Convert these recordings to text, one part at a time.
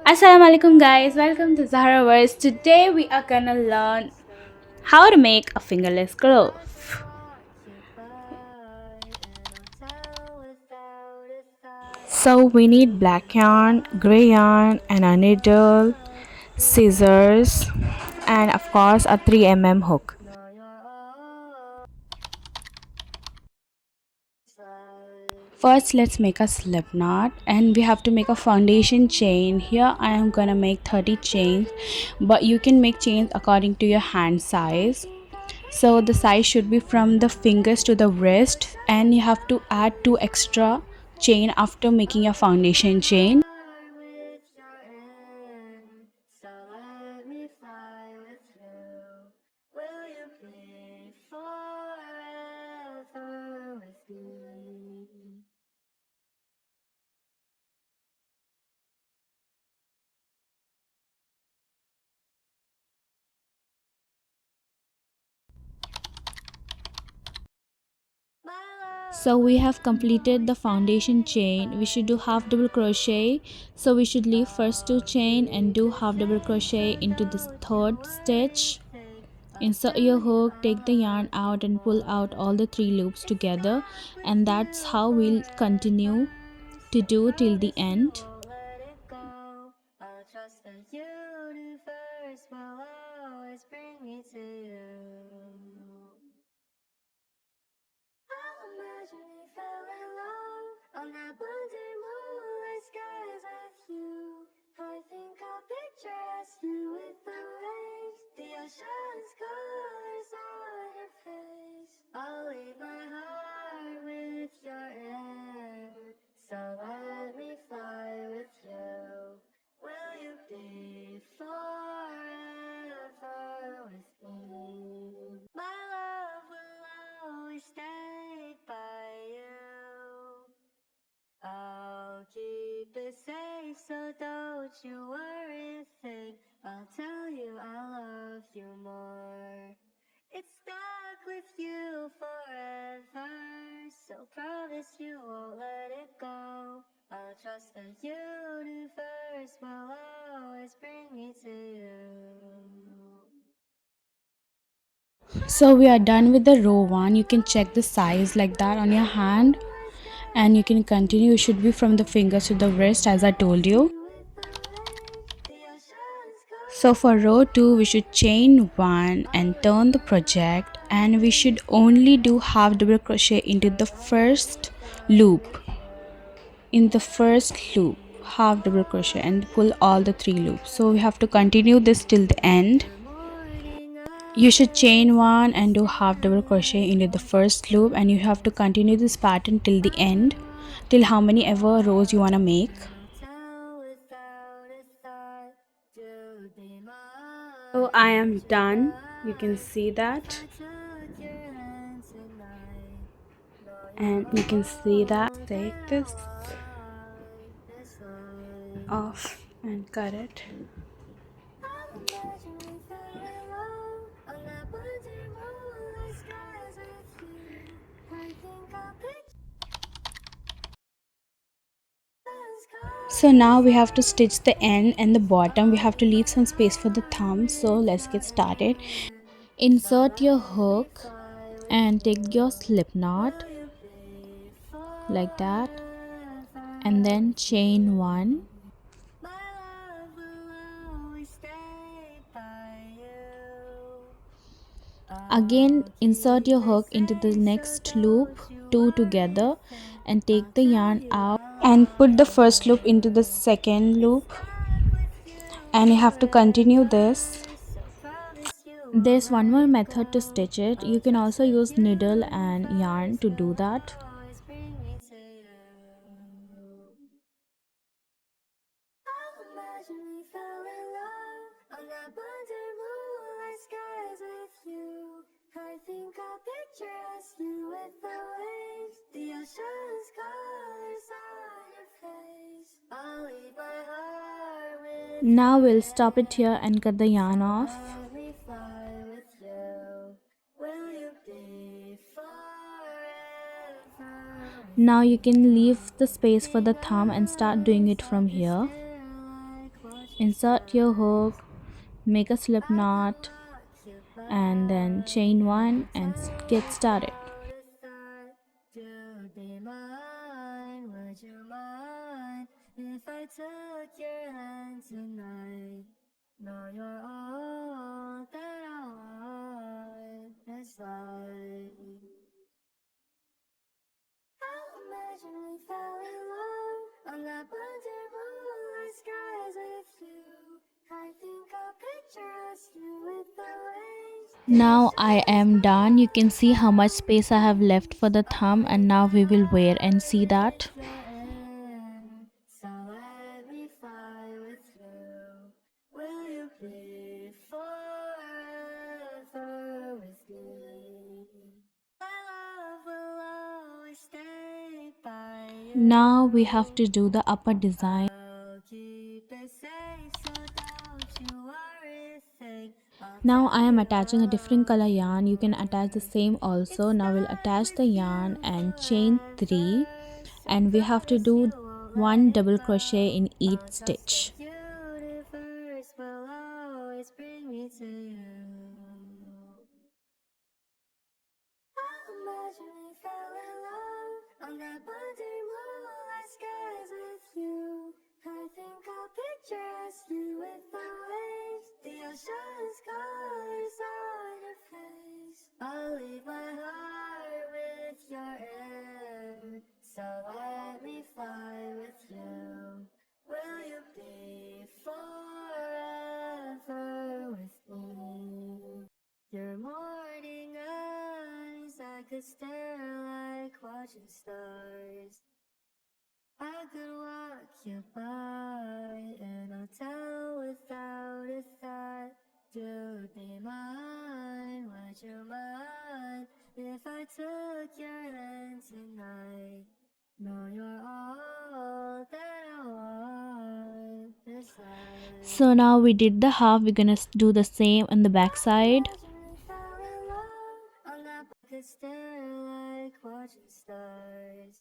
Assalamu alaikum guys, welcome to zahverse. Today we are gonna learn how to make a fingerless glove. So we need black yarn, grey yarn and a needle, scissors and of course a 3 mm hook. First let's make a slip knot and we have to make a foundation chain. Here I am gonna make 30 chains, but you can make chains according to your hand size. So the size should be from the fingers to the wrist, and you have to add 2 extra chain after making your foundation chain. So we have completed the foundation chain. We should do half double crochet, so we should leave first 2 chain and do half double crochet into this third stitch. Insert your hook, take the yarn out and pull out all the 3 loops together, and that's how we'll continue to do till the end. So we are done with the row 1. You can check the size like that on your hand, and you can continue. It should be from the fingers to the wrist as I told you. So for row 2 we should chain 1 and turn the project, and we should only do half double crochet into the first loop. In the first loop, half double crochet and pull all the 3 loops. So we have to continue this till the end. You should chain 1 and do half double crochet into the first loop, and you have to continue this pattern till the end, till how many ever rows you want to make. So I am done. You can see that, and you can see that. Take this off and cut it. So now we have to stitch the end and the bottom. We have to leave some space for the thumb. So let's get started. Insert your hook and take your slip knot like that, and then chain 1. Again insert your hook into the next loop, 2 together, and take the yarn out and put the first loop into the second loop, and you have to continue this. There's one more method to stitch it. You can also use needle and yarn to do that. Now we'll stop it here and cut the yarn off. Now you can leave the space for the thumb and start doing it from here. insert your hook, make a slip knot, and then chain one and get started. You'd be mine, would you mind if I took your hand tonight? No, you're all that I want this life. Imagine we fell in love on that blue moonlight skies with you. I think I'll picture us here with the waves. Now I am done. You can see how much space I have left for the thumb, and now we will wear and see that. So let me fly with you. Will you be forever with me? My love will always stay by you. Now we have to do the upper design. I'll keep it safe, so don't you worry a thing. I'll Now I tell am you attaching a different color yarn. You can attach the same it also. Now we'll starts attach the with yarn you and chain 3, forever. So and we have to promise do you won't let one it double crochet go. in each I'll trust the stitch. universe will always bring me to you. Imagine we fell in love on that blue moonlight skies with you. I think I'll picture us here with the waves, the ocean's colors on your face. I'll leave my heart with your air, so let me fly with you. Will you be forever with me? Your morning eyes, I could stare like watching stars. I could walk you by an hotel without a thought. You'd be mine, would you mind if I took your hand tonight? No, you're all that I want this life. So now we did the half. We're gonna do the same on the back side. Could stare like watching stars.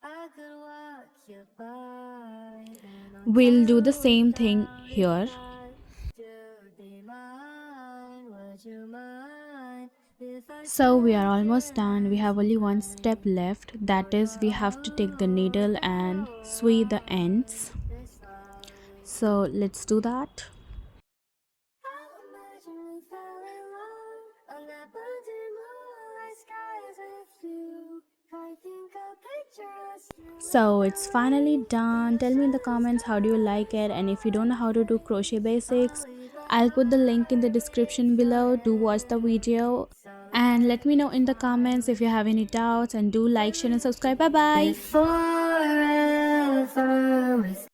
I could walk you by and I'll We'll do the tell same thing without a here. thought. You'd be mine, would you mind if I So we are took your almost done. We hand have only one step tonight? left. No, That is, you're we have to take the all needle that I and sew the ends. want this life. So let's do that. Imagine we fell in love on that blue moonlight skies with you. I think I'll picture us here with So the it's finally waves, the done. Tell me in the ocean's comments how do you like colors it, and if you don't on know your how to do face. crochet I'll basics, leave my I'll put the link in the heart with description your below. Do watch the air. video So and let let me me know in the fly comments if you with have any you. doubts, and do like, Will share and you subscribe. Bye bye. be forever with